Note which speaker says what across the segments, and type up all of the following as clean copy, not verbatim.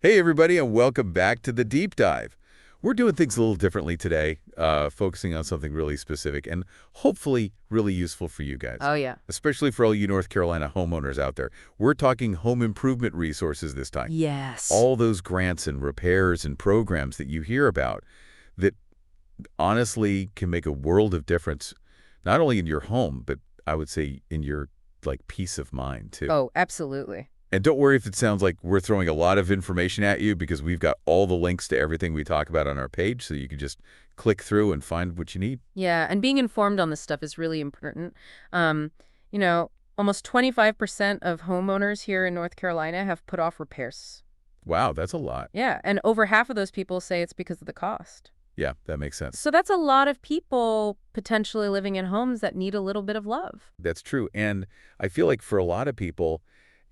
Speaker 1: Hey, everybody, and welcome back to the Deep Dive. We're doing things a little differently today, focusing on something really specific and hopefully really useful for you guys,
Speaker 2: Oh, yeah.
Speaker 1: especially for all you North Carolina homeowners out there. We're talking home improvement resources this time.
Speaker 2: Yes.
Speaker 1: All those grants and repairs and programs that you hear about that honestly can make a world of difference, not only in your home, but I would say in your peace of mind, too.
Speaker 2: Oh, absolutely.
Speaker 1: And don't worry if it sounds like we're throwing a lot of information at you because we've got all the links to everything we talk about on our page, so you can just click through and find what you need.
Speaker 2: Yeah, and being informed on this stuff is really important. Um, Almost 25% of homeowners here in North Carolina have put off repairs.
Speaker 1: Wow, that's a lot.
Speaker 2: Yeah, and over half of those people say it's because of the cost.
Speaker 1: Yeah, that makes sense.
Speaker 2: So that's a lot of people potentially living in homes that need a little bit of love.
Speaker 1: That's true. And I feel like for a lot of people,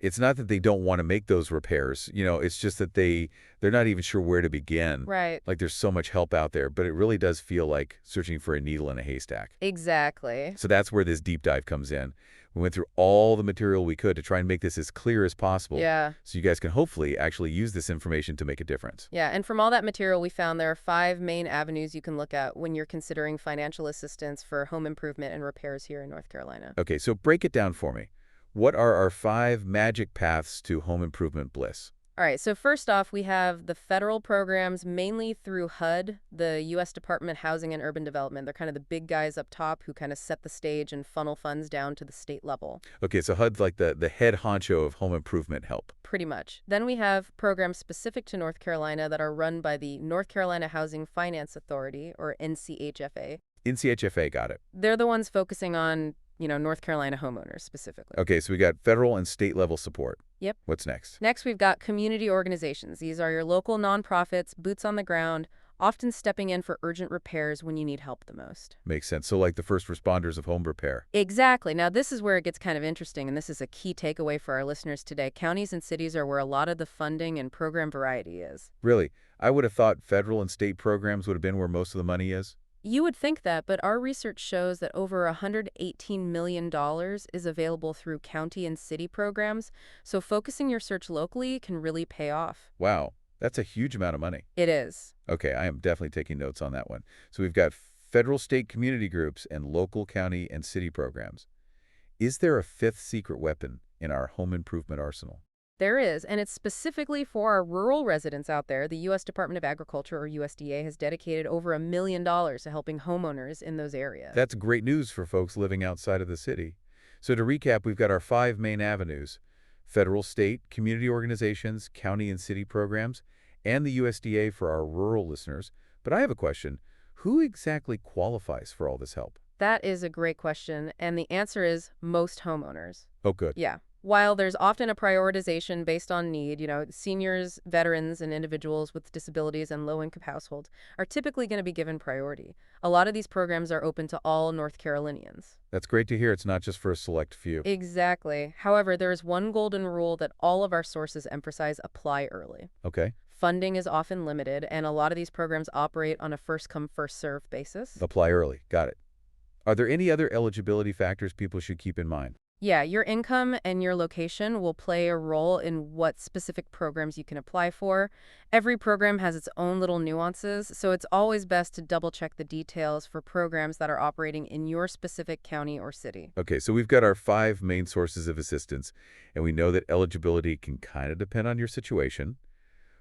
Speaker 1: it's not that they don't want to make those repairs. It's just that they're not even sure where to begin.
Speaker 2: Right.
Speaker 1: Like there's so much help out there, but it really does feel like searching for a needle in a haystack.
Speaker 2: Exactly.
Speaker 1: So that's where this deep dive comes in. We went through all the material we could to try and make this as clear as possible.
Speaker 2: Yeah.
Speaker 1: So you guys can hopefully actually use this information to make a difference.
Speaker 2: Yeah, and from all that material we found, there are 5 main avenues you can look at when you're considering financial assistance for home improvement and repairs here in North Carolina.
Speaker 1: Okay, so break it down for me. What are our 5 magic paths to home improvement bliss?
Speaker 2: All right, so first off, we have the federal programs mainly through HUD, the U.S. Department of Housing and Urban Development. They're kind of the big guys up top who kind of set the stage and funnel funds down to the state level.
Speaker 1: Okay, so HUD's like the head honcho of home improvement help.
Speaker 2: Pretty much. Then we have programs specific to North Carolina that are run by the North Carolina Housing Finance Authority, or NCHFA.
Speaker 1: NCHFA, got it.
Speaker 2: They're the ones focusing on, North Carolina homeowners specifically.
Speaker 1: Okay, so we got federal and state level support.
Speaker 2: Yep.
Speaker 1: What's next?
Speaker 2: Next, we've got community organizations. These are your local nonprofits, boots on the ground, often stepping in for urgent repairs when you need help the most.
Speaker 1: Makes sense. So like the first responders of home repair.
Speaker 2: Exactly. Now, this is where it gets kind of interesting, and this is a key takeaway for our listeners today. Counties and cities are where a lot of the funding and program variety is.
Speaker 1: Really, I would have thought federal and state programs would have been where most of the money is.
Speaker 2: You would think that, but our research shows that over $118 million is available through county and city programs, so focusing your search locally can really pay off.
Speaker 1: Wow, that's a huge amount of money.
Speaker 2: It is.
Speaker 1: Okay, I am definitely taking notes on that one. So we've got federal, state community groups and local, county, and city programs. Is there a 5th secret weapon in our home improvement arsenal?
Speaker 2: There is, and it's specifically for our rural residents out there. The U.S. Department of Agriculture, or USDA, has dedicated over $1 million to helping homeowners in those areas.
Speaker 1: That's great news for folks living outside of the city. So to recap, we've got our 5 main avenues: federal, state, community organizations, county and city programs, and the USDA for our rural listeners. But I have a question. Who exactly qualifies for all this help?
Speaker 2: That is a great question, and the answer is most homeowners.
Speaker 1: Oh, good.
Speaker 2: Yeah. While there's often a prioritization based on need, seniors, veterans, and individuals with disabilities and low-income households are typically going to be given priority. A lot of these programs are open to all North Carolinians.
Speaker 1: That's great to hear. It's not just for a select few.
Speaker 2: Exactly. However, there is one golden rule that all of our sources emphasize: apply early.
Speaker 1: Okay.
Speaker 2: Funding is often limited, and a lot of these programs operate on a first-come, first-served basis.
Speaker 1: Apply early. Got it. Are there any other eligibility factors people should keep in mind?
Speaker 2: Yeah, your income and your location will play a role in what specific programs you can apply for. Every program has its own little nuances, so it's always best to double-check the details for programs that are operating in your specific county or city.
Speaker 1: Okay, so we've got our 5 main sources of assistance, and we know that eligibility can kind of depend on your situation.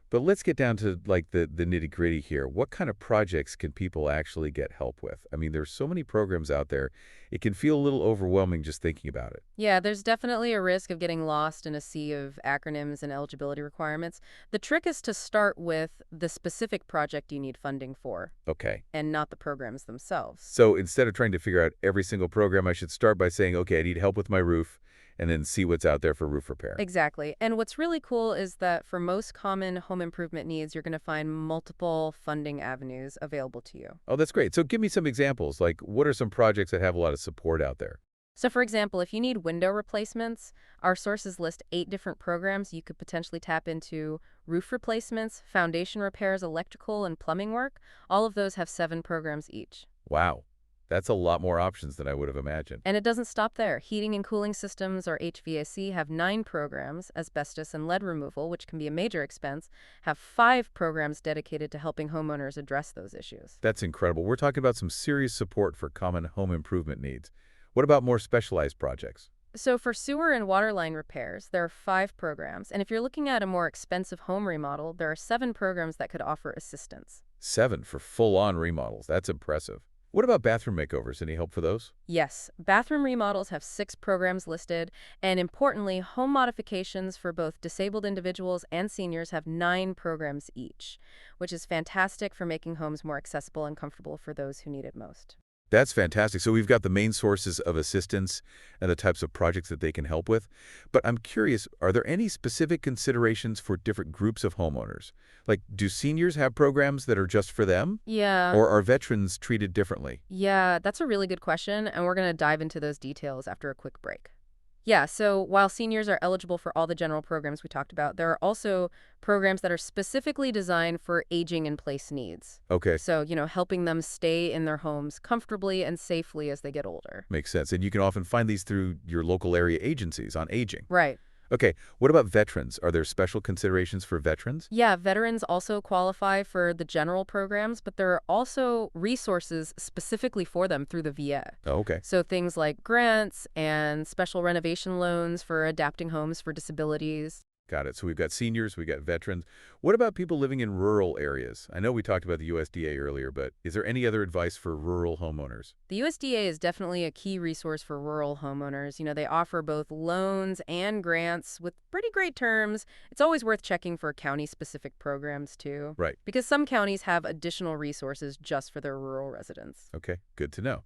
Speaker 1: But let's get down to the nitty-gritty here. What kind of projects can people actually get help with? I mean, there's so many programs out there. It can feel a little overwhelming just thinking about it.
Speaker 2: Yeah, there's definitely a risk of getting lost in a sea of acronyms and eligibility requirements. The trick is to start with the specific project you need funding for,
Speaker 1: Okay.
Speaker 2: and not the programs themselves.
Speaker 1: So instead of trying to figure out every single program, I should start by saying, okay, I need help with my roof, and then see what's out there for roof repair.
Speaker 2: Exactly. And what's really cool is that for most common home improvement needs, you're going to find multiple funding avenues available to you.
Speaker 1: Oh, that's great. So give me some examples. Like, what are some projects that have a lot of support out there?
Speaker 2: So for example, if you need window replacements, our sources list 8 different programs you could potentially tap into: roof replacements, foundation repairs, electrical and plumbing work. All of those have 7 programs each.
Speaker 1: Wow. That's a lot more options than I would have imagined.
Speaker 2: And it doesn't stop there. Heating and cooling systems, or HVAC, have 9 programs. Asbestos and lead removal, which can be a major expense, have 5 programs dedicated to helping homeowners address those issues.
Speaker 1: That's incredible. We're talking about some serious support for common home improvement needs. What about more specialized projects?
Speaker 2: So for sewer and water line repairs, there are 5 programs. And if you're looking at a more expensive home remodel, there are 7 programs that could offer assistance.
Speaker 1: 7 for full-on remodels. That's impressive. What about bathroom makeovers? Any help for those?
Speaker 2: Yes, bathroom remodels have 6 programs listed, and importantly, home modifications for both disabled individuals and seniors have 9 programs each, which is fantastic for making homes more accessible and comfortable for those who need it most.
Speaker 1: That's fantastic. So we've got the main sources of assistance and the types of projects that they can help with. But I'm curious, are there any specific considerations for different groups of homeowners? Like, do seniors have programs that are just for them?
Speaker 2: Yeah.
Speaker 1: Or are veterans treated differently?
Speaker 2: Yeah, that's a really good question, and we're going to dive into those details after a quick break. Yeah, so while seniors are eligible for all the general programs we talked about, there are also programs that are specifically designed for aging in place needs.
Speaker 1: Okay,
Speaker 2: So, helping them stay in their homes comfortably and safely as they get older.
Speaker 1: makes sense. And you can often find these through your local area agencies on aging.
Speaker 2: Right.
Speaker 1: Okay, what about veterans? Are there special considerations for veterans?
Speaker 2: Yeah, veterans also qualify for the general programs, but there are also resources specifically for them through the VA.
Speaker 1: Oh, okay.
Speaker 2: So things like grants and special renovation loans for adapting homes for disabilities.
Speaker 1: Got it. So we've got seniors, we've got veterans. What about people living in rural areas? I know we talked about the USDA earlier, but is there any other advice for rural homeowners?
Speaker 2: The USDA is definitely a key resource for rural homeowners. They offer both loans and grants with pretty great terms. It's always worth checking for county-specific programs, too.
Speaker 1: Right.
Speaker 2: Because some counties have additional resources just for their rural residents.
Speaker 1: Okay, good to know.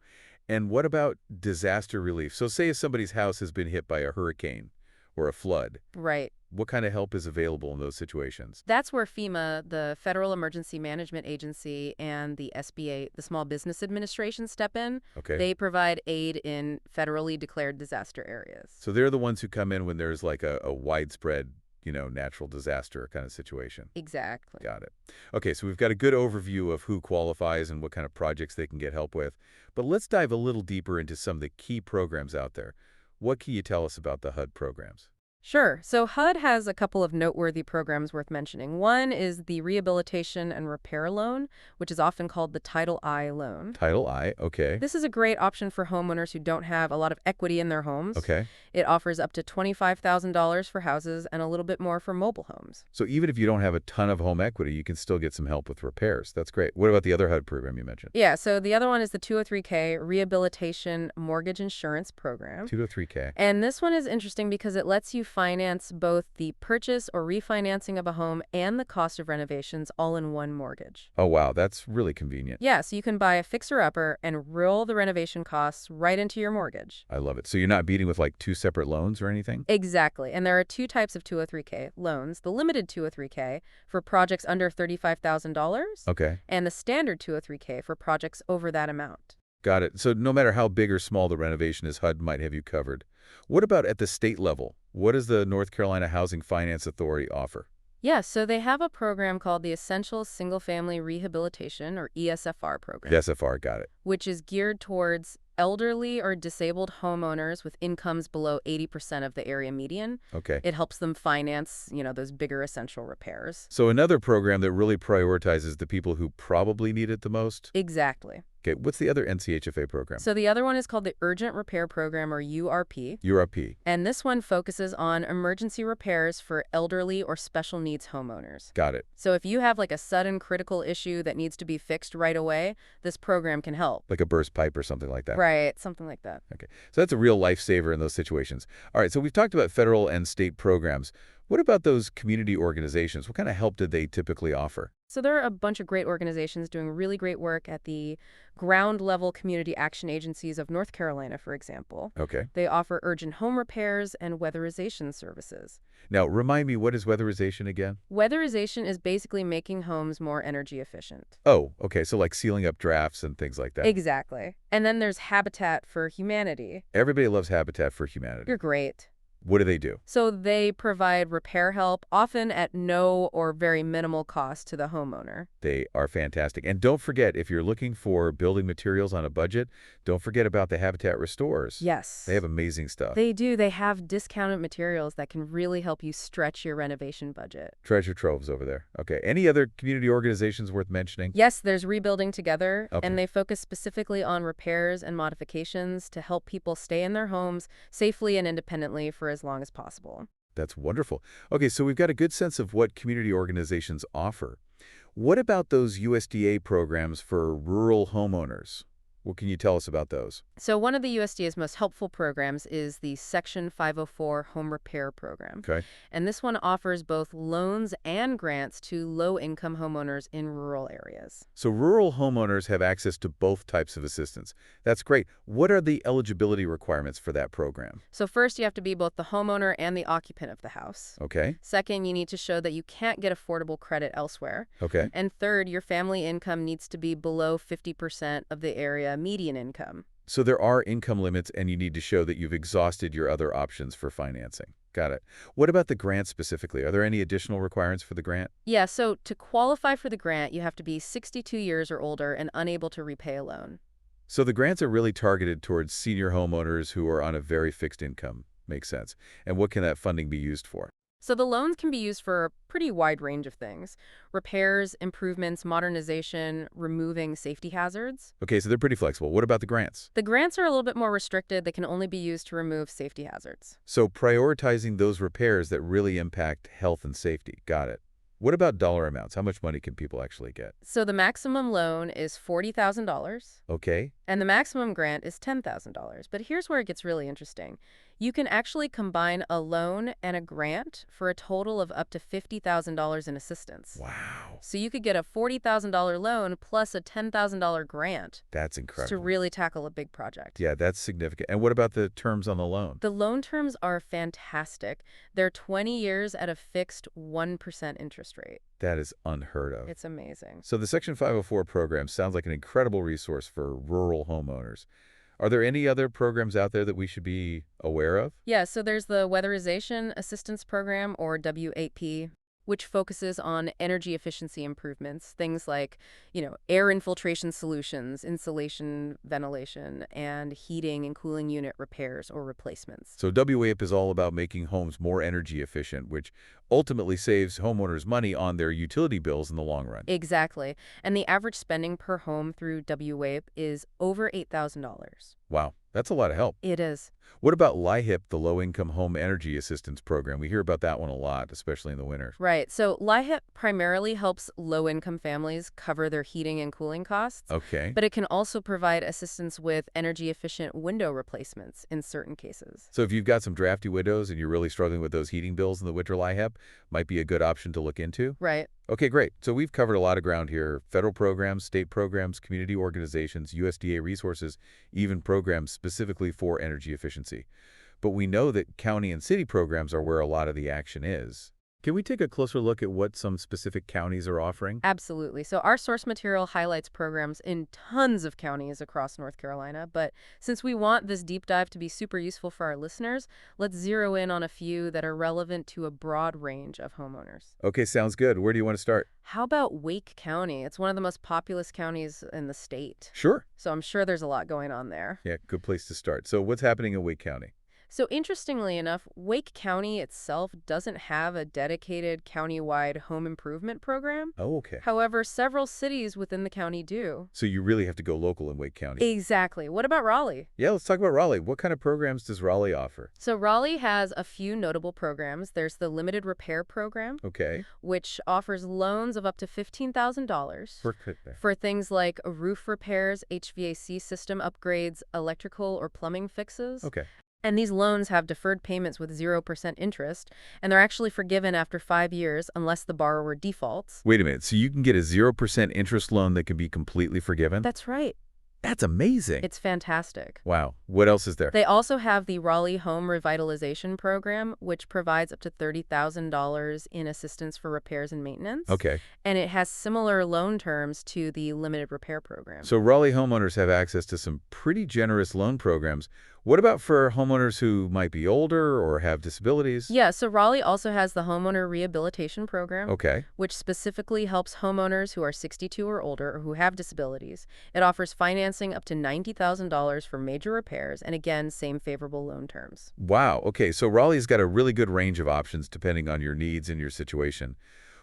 Speaker 1: And what about disaster relief? So say if somebody's house has been hit by a hurricane or a flood,
Speaker 2: Right.
Speaker 1: what kind of help is available in those situations?
Speaker 2: That's where FEMA, the Federal Emergency Management Agency, and the SBA, the Small Business Administration, step in.
Speaker 1: Okay.
Speaker 2: They provide aid in federally declared disaster areas.
Speaker 1: So they're the ones who come in when there's like a widespread, natural disaster kind of situation.
Speaker 2: Exactly.
Speaker 1: Got it. Okay, so we've got a good overview of who qualifies and what kind of projects they can get help with. But let's dive a little deeper into some of the key programs out there. What can you tell us about the HUD programs?
Speaker 2: Sure. So HUD has a couple of noteworthy programs worth mentioning. One is the Rehabilitation and Repair Loan, which is often called the Title I loan.
Speaker 1: Title I, okay.
Speaker 2: This is a great option for homeowners who don't have a lot of equity in their homes.
Speaker 1: Okay.
Speaker 2: It offers up to $25,000 for houses and a little bit more for mobile homes.
Speaker 1: So even if you don't have a ton of home equity, you can still get some help with repairs. That's great. What about the other HUD program you mentioned?
Speaker 2: Yeah, so the other one is the 203K Rehabilitation Mortgage Insurance Program.
Speaker 1: 203K.
Speaker 2: And this one is interesting because it lets you finance both the purchase or refinancing of a home and the cost of renovations all in one mortgage.
Speaker 1: Oh, wow. That's really convenient.
Speaker 2: Yeah, so you can buy a fixer-upper and roll the renovation costs right into your mortgage.
Speaker 1: I love it. So you're not beating with like 2 separate loans or anything?
Speaker 2: Exactly. And there are 2 types of 203K loans. The limited 203K for projects under $35,000
Speaker 1: Okay.
Speaker 2: and the standard 203K for projects over that amount.
Speaker 1: Got it. So no matter how big or small the renovation is, HUD might have you covered. What about at the state level? What does the North Carolina Housing Finance Authority offer?
Speaker 2: Yeah, so they have a program called the Essential Single Family Rehabilitation, or ESFR program,
Speaker 1: The SFR, got it.
Speaker 2: which is geared towards elderly or disabled homeowners with incomes below 80% of the area median.
Speaker 1: Okay.
Speaker 2: It helps them finance, those bigger essential repairs.
Speaker 1: So another program that really prioritizes the people who probably need it the most?
Speaker 2: Exactly.
Speaker 1: Okay, what's the other NCHFA program?
Speaker 2: So the other one is called the Urgent Repair Program, or URP.
Speaker 1: URP.
Speaker 2: And this one focuses on emergency repairs for elderly or special needs homeowners.
Speaker 1: Got it.
Speaker 2: So if you have like a sudden critical issue that needs to be fixed right away, this program can help.
Speaker 1: Like a burst pipe or something like that.
Speaker 2: Right, something like that.
Speaker 1: Okay. So that's a real lifesaver in those situations. All right, so we've talked about federal and state programs. What about those community organizations? What kind of help did they typically offer?
Speaker 2: So there are a bunch of great organizations doing really great work at the ground level community action agencies of North Carolina, for example.
Speaker 1: Okay.
Speaker 2: They offer urgent home repairs and weatherization services.
Speaker 1: Now, remind me, what is weatherization again?
Speaker 2: Weatherization is basically making homes more energy efficient.
Speaker 1: Oh, okay, so like sealing up drafts and things like that.
Speaker 2: Exactly. And then there's Habitat for Humanity.
Speaker 1: Everybody loves Habitat for Humanity.
Speaker 2: You're great.
Speaker 1: What do they do?
Speaker 2: So they provide repair help, often at no or very minimal cost to the homeowner.
Speaker 1: They are fantastic. And don't forget, if you're looking for building materials on a budget, don't forget about the Habitat Restorers. They
Speaker 2: Yes.
Speaker 1: have amazing stuff.
Speaker 2: They do. They have discounted materials that can really help you stretch your renovation budget.
Speaker 1: Treasure troves over there. Okay. Any other community organizations worth mentioning?
Speaker 2: Yes, there's Rebuilding Together, and
Speaker 1: Okay.
Speaker 2: they focus specifically on repairs and modifications to help people stay in their homes safely and independently for as long as possible.
Speaker 1: That's wonderful. Okay, so we've got a good sense of what community organizations offer. What about those USDA programs for rural homeowners? What can you tell us about those?
Speaker 2: So one of the USDA's most helpful programs is the Section 504 Home Repair Program.
Speaker 1: Okay.
Speaker 2: And this one offers both loans and grants to low-income homeowners in rural areas.
Speaker 1: So rural homeowners have access to both types of assistance. That's great. What are the eligibility requirements for that program?
Speaker 2: So first, you have to be both the homeowner and the occupant of the house.
Speaker 1: Okay.
Speaker 2: Second, you need to show that you can't get affordable credit elsewhere.
Speaker 1: Okay.
Speaker 2: And third, your family income needs to be below 50% of the area median income.
Speaker 1: So there are income limits, and you need to show that you've exhausted your other options for financing. Got it. What about the grant specifically? Are there any additional requirements for the grant?
Speaker 2: Yeah, so to qualify for the grant, you have to be 62 years or older and unable to repay a loan.
Speaker 1: So the grants are really targeted towards senior homeowners who are on a very fixed income. Makes sense. And what can that funding be used for?
Speaker 2: So the loans can be used for a pretty wide range of things: repairs, improvements, modernization, removing safety hazards.
Speaker 1: Okay, so they're pretty flexible. What about the grants?
Speaker 2: The grants are a little bit more restricted. They can only be used to remove safety hazards.
Speaker 1: So prioritizing those repairs that really impact health and safety. Got it. What about dollar amounts? How much money can people actually get?
Speaker 2: So the maximum loan is $40,000
Speaker 1: Okay.
Speaker 2: and the maximum grant is $10,000. But here's where it gets really interesting. You can actually combine a loan and a grant for a total of up to $50,000 in assistance.
Speaker 1: Wow.
Speaker 2: So you could get a $40,000 loan plus a $10,000 grant
Speaker 1: That's
Speaker 2: to
Speaker 1: incredible.
Speaker 2: really tackle a big project.
Speaker 1: Yeah, that's significant. And what about the terms on the loan?
Speaker 2: The loan terms are fantastic. They're 20 years at a fixed 1% interest rate.
Speaker 1: That is unheard of.
Speaker 2: It's amazing.
Speaker 1: So the Section 504 program sounds like an incredible resource for rural homeowners. Are there any other programs out there that we should be aware of?
Speaker 2: Yeah, so there's the Weatherization Assistance Program, or WAP, which focuses on energy efficiency improvements, things like, air infiltration solutions, insulation, ventilation, and heating and cooling unit repairs or replacements.
Speaker 1: So WAP is all about making homes more energy efficient, which ultimately saves homeowners money on their utility bills in the long run.
Speaker 2: Exactly. And the average spending per home through WAP is over $8,000.
Speaker 1: Wow, that's a lot of help.
Speaker 2: It is.
Speaker 1: What about LIHIP, the Low-Income Home Energy Assistance Program? We hear about that one a lot, especially in the winter.
Speaker 2: Right. So LIHIP primarily helps low-income families cover their heating and cooling costs,
Speaker 1: Okay.
Speaker 2: but it can also provide assistance with energy-efficient window replacements in certain cases.
Speaker 1: So if you've got some drafty windows and you're really struggling with those heating bills in the winter, LIHIP might be a good option to look into.
Speaker 2: Right.
Speaker 1: Okay, great. So we've covered a lot of ground here. Federal programs, state programs, community organizations, USDA resources, even programs specifically for energy efficiency. But we know that county and city programs are where a lot of the action is. Can we take a closer look at what some specific counties are offering?
Speaker 2: Absolutely. So our source material highlights programs in tons of counties across North Carolina, but since we want this deep dive to be super useful for our listeners, let's zero in on a few that are relevant to a broad range of homeowners.
Speaker 1: Okay, sounds good. Where do you want to start?
Speaker 2: How about Wake County? It's one of the most populous counties in the state,
Speaker 1: Sure.
Speaker 2: so I'm sure there's a lot going on there.
Speaker 1: Yeah, good place to start. So what's happening in Wake County?
Speaker 2: So interestingly enough, Wake County itself doesn't have a dedicated countywide home improvement program.
Speaker 1: Oh, okay.
Speaker 2: However, several cities within the county do.
Speaker 1: So you really have to go local in Wake County.
Speaker 2: Exactly. What about Raleigh?
Speaker 1: Yeah, let's talk about Raleigh. What kind of programs does Raleigh offer?
Speaker 2: So Raleigh has a few notable programs. There's the Limited Repair Program,
Speaker 1: Okay.
Speaker 2: which offers loans of up to $15,000 for things like roof repairs, HVAC system upgrades, electrical or plumbing fixes.
Speaker 1: Okay.
Speaker 2: And these loans have deferred payments with 0% interest, and they're actually forgiven after 5 years unless the borrower defaults.
Speaker 1: Wait a minute. So you can get a 0% interest loan that can be completely forgiven?
Speaker 2: That's right.
Speaker 1: That's amazing.
Speaker 2: It's fantastic.
Speaker 1: Wow. What else is there?
Speaker 2: They also have the Raleigh Home Revitalization Program, which provides up to $30,000 in assistance for repairs and maintenance.
Speaker 1: Okay.
Speaker 2: And it has similar loan terms to the Limited Repair Program.
Speaker 1: So Raleigh homeowners have access to some pretty generous loan programs. What about for homeowners who might be older or have disabilities?
Speaker 2: Yeah, so Raleigh also has the Homeowner Rehabilitation Program,
Speaker 1: Okay.
Speaker 2: which specifically helps homeowners who are 62 or older or who have disabilities. It offers financing up to $90,000 for major repairs, and again, same favorable loan terms.
Speaker 1: Wow. Okay, so Raleigh's got a really good range of options depending on your needs and your situation.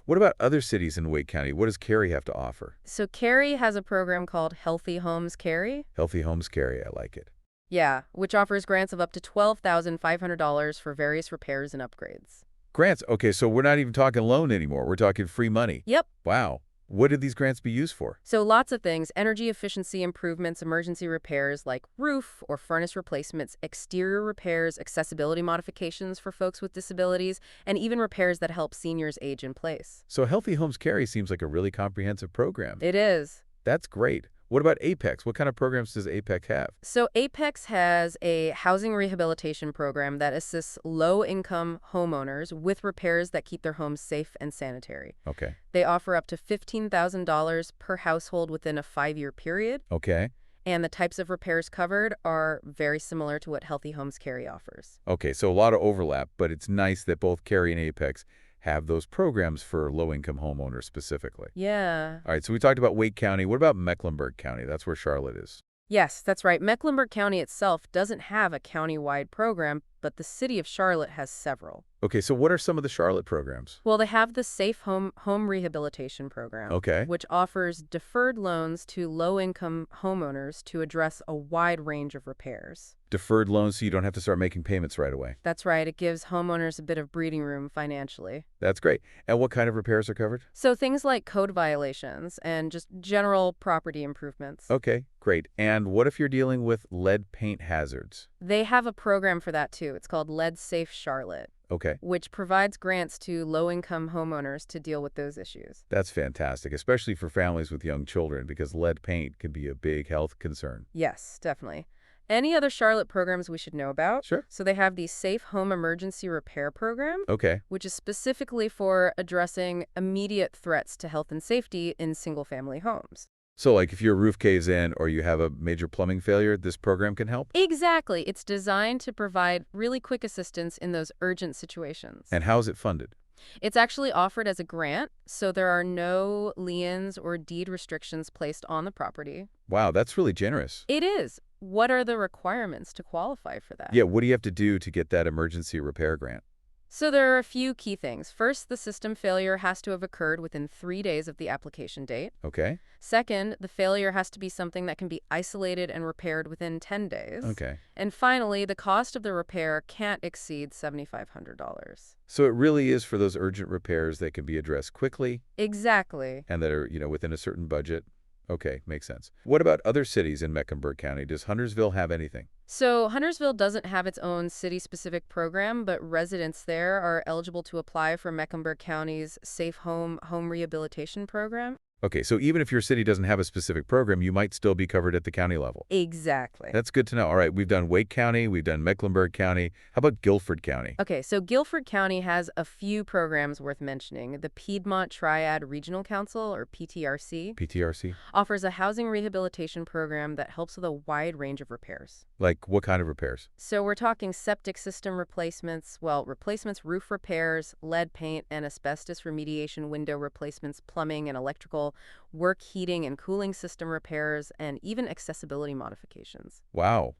Speaker 1: What about other cities in Wake County? What does Cary have to offer?
Speaker 2: So Cary has a program called Healthy Homes Cary.
Speaker 1: Healthy Homes Cary, I like it.
Speaker 2: Yeah, which offers grants of up to $12,500 for various repairs and upgrades.
Speaker 1: Grants. Okay, so we're not even talking loan anymore. We're talking free money.
Speaker 2: Yep.
Speaker 1: Wow. What did these grants be used for?
Speaker 2: So lots of things: energy efficiency improvements, emergency repairs like roof or furnace replacements, exterior repairs, accessibility modifications for folks with disabilities, and even repairs that help seniors age in place.
Speaker 1: So Healthy Homes Cary seems like a really comprehensive program.
Speaker 2: It is.
Speaker 1: That's great. What about Apex? What kind of programs does Apex have?
Speaker 2: So Apex has a housing rehabilitation program that assists low-income homeowners with repairs that keep their homes safe and sanitary.
Speaker 1: Okay.
Speaker 2: They offer up to $15,000 per household within a 5-year period,
Speaker 1: Okay.
Speaker 2: and the types of repairs covered are very similar to what Healthy Homes Cary offers.
Speaker 1: Okay, so a lot of overlap, but it's nice that both Cary and Apex have those programs for low-income homeowners specifically.
Speaker 2: Yeah.
Speaker 1: All right, so we talked about Wake County. What about Mecklenburg County? That's where Charlotte is.
Speaker 2: Yes, that's right. Mecklenburg County itself doesn't have a county-wide program, but the city of Charlotte has several.
Speaker 1: Okay, so what are some of the Charlotte programs?
Speaker 2: Well, they have the Safe Home Rehabilitation Program,
Speaker 1: Okay.
Speaker 2: which offers deferred loans to low-income homeowners to address a wide range of repairs.
Speaker 1: Deferred loans so you don't have to start making payments right away.
Speaker 2: That's right. It gives homeowners a bit of breathing room financially.
Speaker 1: That's great. And what kind of repairs are covered?
Speaker 2: So things like code violations and just general property improvements.
Speaker 1: Okay, great. And what if you're dealing with lead paint hazards?
Speaker 2: They have a program for that too. It's called Lead Safe Charlotte,
Speaker 1: Okay,
Speaker 2: which provides grants to low-income homeowners to deal with those issues.
Speaker 1: that's fantastic, especially for families with young children because lead paint can be a big health concern.
Speaker 2: Yes, definitely. Any other Charlotte programs we should know about?
Speaker 1: Sure.
Speaker 2: So they have the Safe Home Emergency Repair Program,
Speaker 1: Okay.
Speaker 2: which is specifically for addressing immediate threats to health and safety in single-family homes.
Speaker 1: So like if your roof caves in or you have a major plumbing failure, this program can help?
Speaker 2: Exactly. It's designed to provide really quick assistance in those urgent situations.
Speaker 1: And how is it funded?
Speaker 2: It's actually offered as a grant, so there are no liens or deed restrictions placed on the property.
Speaker 1: Wow, that's really generous.
Speaker 2: It is. What are the requirements to qualify for that?
Speaker 1: Yeah, what do you have to do to get that emergency repair grant?
Speaker 2: So there are a few key things. First, the system failure has to have occurred within 3 days of the application date.
Speaker 1: Okay.
Speaker 2: Second, the failure has to be something that can be isolated and repaired within 10 days.
Speaker 1: Okay.
Speaker 2: And finally, the cost of the repair can't exceed $7,500.
Speaker 1: So it really is for those urgent repairs that can be addressed quickly
Speaker 2: Exactly.
Speaker 1: and that are, within a certain budget. Okay, makes sense. What about other cities in Mecklenburg County? Does Huntersville have anything?
Speaker 2: So Huntersville doesn't have its own city-specific program, but residents there are eligible to apply for Mecklenburg County's Safe Home Rehabilitation Program.
Speaker 1: Okay, so even if your city doesn't have a specific program, you might still be covered at the county level.
Speaker 2: Exactly.
Speaker 1: That's good to know. All right, we've done Wake County, we've done Mecklenburg County. How about Guilford County?
Speaker 2: Okay, so Guilford County has a few programs worth mentioning. The Piedmont Triad Regional Council, or PTRC,
Speaker 1: PTRC?
Speaker 2: offers a housing rehabilitation program that helps with a wide range of repairs.
Speaker 1: Like what kind of repairs?
Speaker 2: So we're talking septic system replacements, roof repairs, lead paint and asbestos remediation, window replacements, plumbing and electrical, work heating and cooling system repairs, and even accessibility modifications.
Speaker 1: Wow,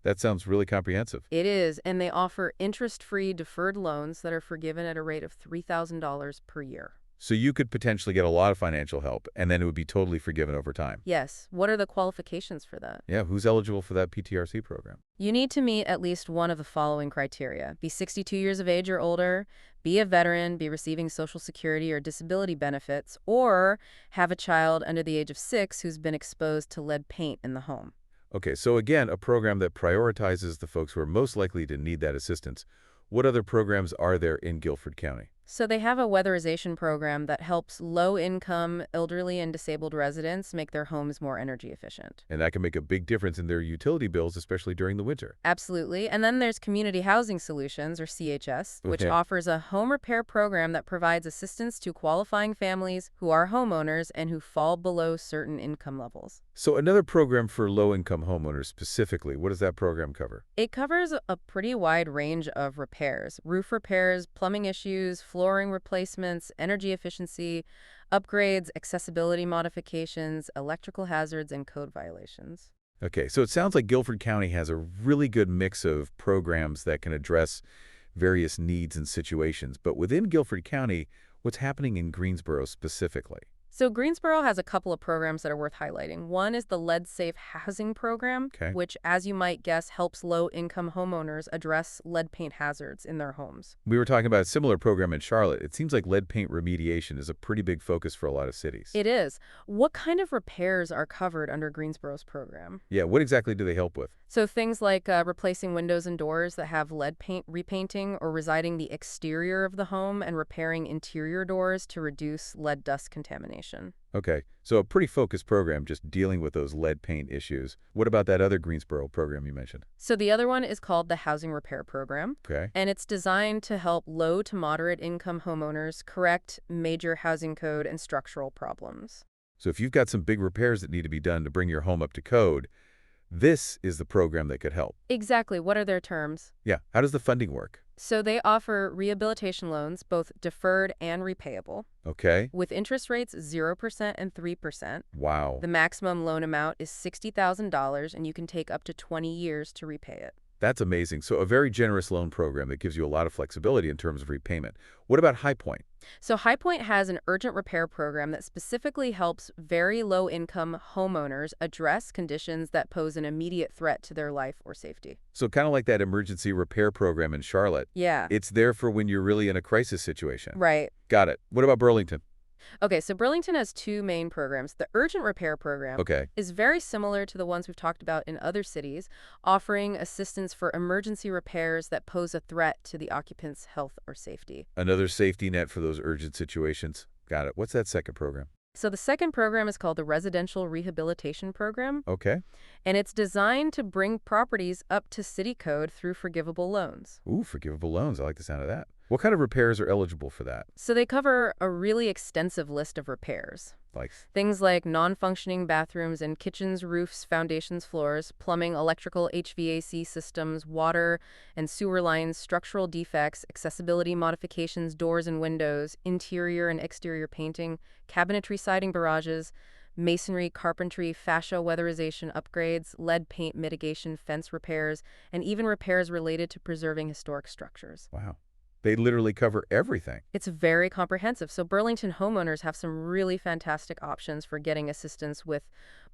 Speaker 1: that sounds really comprehensive.
Speaker 2: It is, and they offer interest-free deferred loans that are forgiven at a rate of $3,000 per year.
Speaker 1: So you could potentially get a lot of financial help, and then it would be totally forgiven over time.
Speaker 2: Yes. What are the qualifications for that?
Speaker 1: Yeah, who's eligible for that PTRC program?
Speaker 2: You need to meet at least one of the following criteria: be 62 years of age or older, be a veteran, be receiving Social Security or disability benefits, or have a child under the age of 6 who's been exposed to lead paint in the home.
Speaker 1: Okay, so again, a program that prioritizes the folks who are most likely to need that assistance. What other programs are there in Guilford County?
Speaker 2: So they have a weatherization program that helps low-income, elderly, and disabled residents make their homes more energy efficient.
Speaker 1: And that can make a big difference in their utility bills, especially during the winter.
Speaker 2: Absolutely. And then there's Community Housing Solutions, or CHS, which
Speaker 1: Okay.
Speaker 2: offers a home repair program that provides assistance to qualifying families who are homeowners and who fall below certain income levels.
Speaker 1: So another program for low-income homeowners specifically, what does that program cover?
Speaker 2: It covers a pretty wide range of repairs: roof repairs, plumbing issues, flooring replacements, energy efficiency, upgrades, accessibility modifications, electrical hazards, and code violations.
Speaker 1: Okay, so it sounds like Guilford County has a really good mix of programs that can address various needs and situations. But within Guilford County, what's happening in Greensboro specifically?
Speaker 2: So Greensboro has a couple of programs that are worth highlighting. One is the lead-safe housing program,
Speaker 1: Okay.
Speaker 2: which, as you might guess, helps low-income homeowners address lead paint hazards in their homes.
Speaker 1: We were talking about a similar program in Charlotte. It seems like lead paint remediation is a pretty big focus for a lot of cities.
Speaker 2: It is. What kind of repairs are covered under Greensboro's program?
Speaker 1: Yeah, what exactly do they help with?
Speaker 2: So things like replacing windows and doors that have lead paint repainting, or residing the exterior of the home and repairing interior doors to reduce lead dust contamination.
Speaker 1: Okay, so a pretty focused program just dealing with those lead paint issues. What about that other Greensboro program you mentioned?
Speaker 2: So the other one is called the Housing Repair Program,
Speaker 1: Okay.
Speaker 2: and it's designed to help low to moderate income homeowners correct major housing code and structural problems.
Speaker 1: So if you've got some big repairs that need to be done to bring your home up to code, this is the program that could help.
Speaker 2: Exactly. What are their terms?
Speaker 1: Yeah, how does the funding work?
Speaker 2: So they offer rehabilitation loans, both deferred and repayable,
Speaker 1: Okay.
Speaker 2: with interest rates 0% and 3%.
Speaker 1: Wow.
Speaker 2: The maximum loan amount is $60,000, and you can take up to 20 years to repay it.
Speaker 1: That's amazing. So a very generous loan program that gives you a lot of flexibility in terms of repayment. What about High Point?
Speaker 2: So High Point has an urgent repair program that specifically helps very low-income homeowners address conditions that pose an immediate threat to their life or safety.
Speaker 1: So kind of like that emergency repair program in Charlotte.
Speaker 2: Yeah,
Speaker 1: It's there for when you're really in a crisis situation.
Speaker 2: right.
Speaker 1: Got it. What about Burlington?
Speaker 2: Okay, so Burlington has two main programs. The urgent repair program
Speaker 1: Okay.
Speaker 2: is very similar to the ones we've talked about in other cities, offering assistance for emergency repairs that pose a threat to the occupant's health or safety.
Speaker 1: Another safety net for those urgent situations. Got it. What's that second program?
Speaker 2: So the second program is called the Residential Rehabilitation Program,
Speaker 1: Okay.
Speaker 2: and it's designed to bring properties up to city code through forgivable loans.
Speaker 1: Ooh, forgivable loans. I like the sound of that. What kind of repairs are eligible for that?
Speaker 2: So they cover a really extensive list of repairs.
Speaker 1: Like,
Speaker 2: Things like non-functioning bathrooms and kitchens, roofs, foundations, floors, plumbing, electrical, HVAC systems, water and sewer lines, structural defects, accessibility modifications, doors and windows, interior and exterior painting, cabinetry, siding, barrages, masonry, carpentry, fascia weatherization upgrades, lead paint mitigation, fence repairs, and even repairs related to preserving historic structures.
Speaker 1: wow. They literally cover everything.
Speaker 2: It's very comprehensive. So Burlington homeowners have some really fantastic options for getting assistance with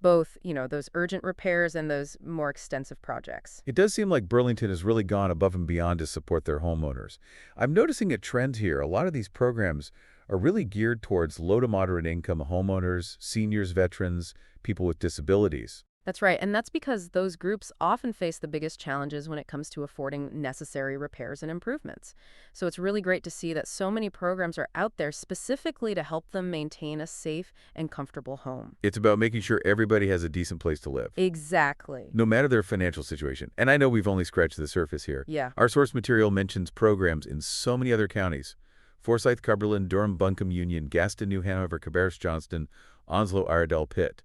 Speaker 2: both, those urgent repairs and those more extensive projects.
Speaker 1: It does seem like Burlington has really gone above and beyond to support their homeowners. I'm noticing a trend here. A lot of these programs are really geared towards low to moderate income homeowners, seniors, veterans, people with disabilities.
Speaker 2: That's right, and that's because those groups often face the biggest challenges when it comes to affording necessary repairs and improvements. So it's really great to see that so many programs are out there specifically to help them maintain a safe and comfortable home.
Speaker 1: It's about making sure everybody has a decent place to live,
Speaker 2: Exactly.
Speaker 1: no matter their financial situation. And I know we've only scratched the surface here.
Speaker 2: Yeah.
Speaker 1: Our source material mentions programs in so many other counties: Forsyth, Cumberland, Durham, Buncombe, Union, Gaston, New Hanover, Cabarrus, Johnston, Onslow, Iredell, Pitt.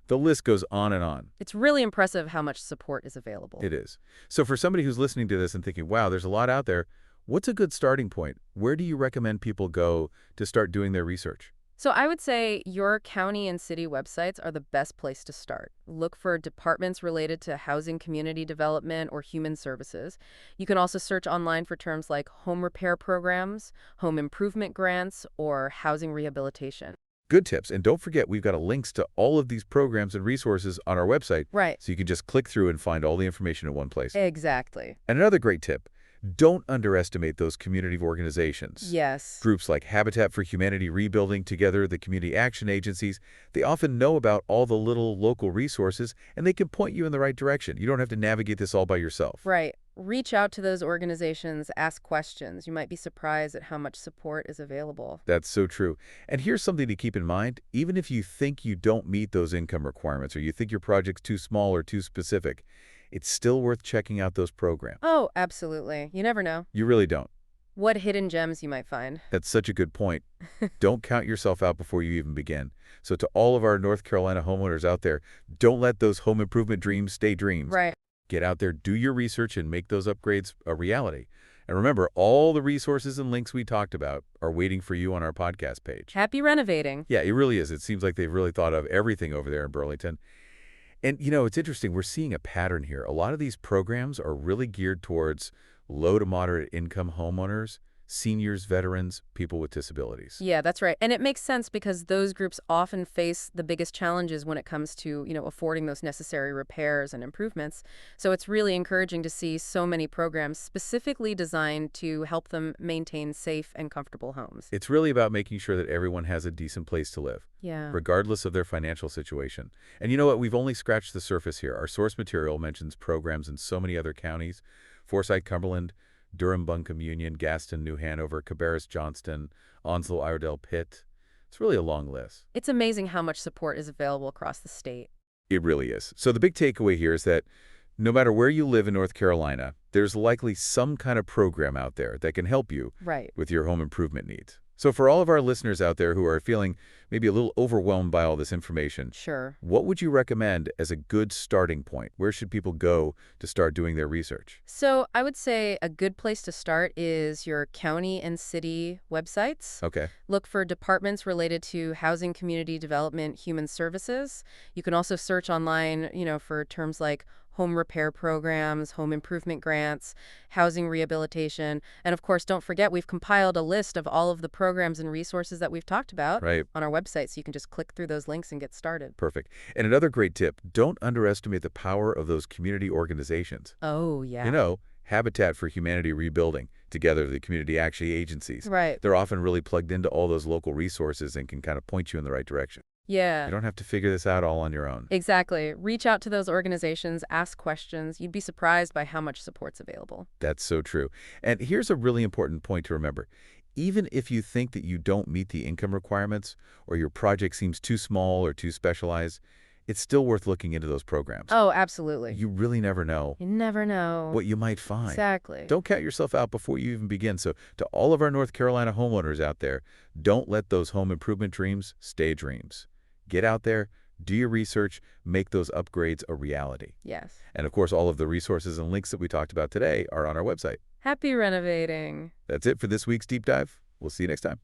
Speaker 1: The list goes on and on.
Speaker 2: It's really impressive how much support is available.
Speaker 1: It is. So for somebody who's listening to this and thinking, wow, there's a lot out there, what's a good starting point? Where do you recommend people go to start doing their research?
Speaker 2: So I would say your county and city websites are the best place to start. Look for departments related to housing, community development, or human services. You can also search online for terms like home repair programs, home improvement grants, or housing rehabilitation.
Speaker 1: Good tips. And don't forget, we've got links to all of these programs and resources on our website,
Speaker 2: Right.
Speaker 1: so you can just click through and find all the information in one place.
Speaker 2: Exactly.
Speaker 1: And another great tip, don't underestimate those community organizations.
Speaker 2: Yes.
Speaker 1: Groups like Habitat for Humanity, Rebuilding Together, the community action agencies, they often know about all the little local resources, and they can point you in the right direction. You don't have to navigate this all by yourself.
Speaker 2: Right. reach out to those organizations, ask questions. You might be surprised at how much support is available.
Speaker 1: That's so true. And here's something to keep in mind. Even if you think you don't meet those income requirements or you think your project's too small or too specific, it's still worth checking out those programs.
Speaker 2: Oh, absolutely. You never know
Speaker 1: You really don't.
Speaker 2: what hidden gems you might find.
Speaker 1: That's such a good point. Don't count yourself out before you even begin. So to all of our North Carolina homeowners out there, don't let those home improvement dreams stay dreams.
Speaker 2: Right.
Speaker 1: Get out there, do your research, and make those upgrades a reality. And remember, all the resources and links we talked about are waiting for you on our podcast page.
Speaker 2: Happy renovating.
Speaker 1: Yeah, it really is. It seems like they've really thought of everything over there in Burlington. And, it's interesting. We're seeing a pattern here. A lot of these programs are really geared towards low to moderate income homeowners, seniors, veterans, people with disabilities.
Speaker 2: Yeah, that's right. And it makes sense because those groups often face the biggest challenges when it comes to, affording those necessary repairs and improvements. So it's really encouraging to see so many programs specifically designed to help them maintain safe and comfortable homes.
Speaker 1: It's really about making sure that everyone has a decent place to live,
Speaker 2: Yeah.
Speaker 1: regardless of their financial situation. And you know what? We've only scratched the surface here. Our source material mentions programs in so many other counties: Forsyth, Cumberland, Durham, Buncombe, Union, Gaston, New Hanover, Cabarrus, Johnston, Onslow, Iredell, Pitt. It's really a long list.
Speaker 2: It's amazing how much support is available across the state.
Speaker 1: It really is. So the big takeaway here is that no matter where you live in North Carolina, there's likely some kind of program out there that can help you
Speaker 2: Right.
Speaker 1: with your home improvement needs. So for all of our listeners out there who are feeling maybe a little overwhelmed by all this information,
Speaker 2: Sure.
Speaker 1: what would you recommend as a good starting point? Where should people go to start doing their research?
Speaker 2: So I would say a good place to start is your county and city websites.
Speaker 1: Okay.
Speaker 2: Look for departments related to housing, community development, human services. You can also search online, for terms like home repair programs, home improvement grants, housing rehabilitation. And of course, don't forget, we've compiled a list of all of the programs and resources that we've talked about
Speaker 1: Right.
Speaker 2: on our website, so you can just click through those links and get started.
Speaker 1: Perfect. And another great tip, don't underestimate the power of those community organizations.
Speaker 2: Oh, yeah.
Speaker 1: Habitat for Humanity Rebuilding, together the community action agencies.
Speaker 2: Right.
Speaker 1: They're often really plugged into all those local resources and can kind of point you in the right direction.
Speaker 2: Yeah.
Speaker 1: You don't have to figure this out all on your own.
Speaker 2: Exactly. Reach out to those organizations, ask questions. You'd be surprised by how much support's available.
Speaker 1: That's so true. And here's a really important point to remember. Even if you think that you don't meet the income requirements or your project seems too small or too specialized, it's still worth looking into those programs.
Speaker 2: Oh, absolutely.
Speaker 1: You really never know
Speaker 2: You never know.
Speaker 1: what you might find.
Speaker 2: Exactly.
Speaker 1: Don't count yourself out before you even begin. So to all of our North Carolina homeowners out there, don't let those home improvement dreams stay dreams. Get out there, do your research, make those upgrades a reality.
Speaker 2: Yes.
Speaker 1: And of course, all of the resources and links that we talked about today are on our website.
Speaker 2: Happy renovating.
Speaker 1: That's it for this week's Deep Dive. We'll see you next time.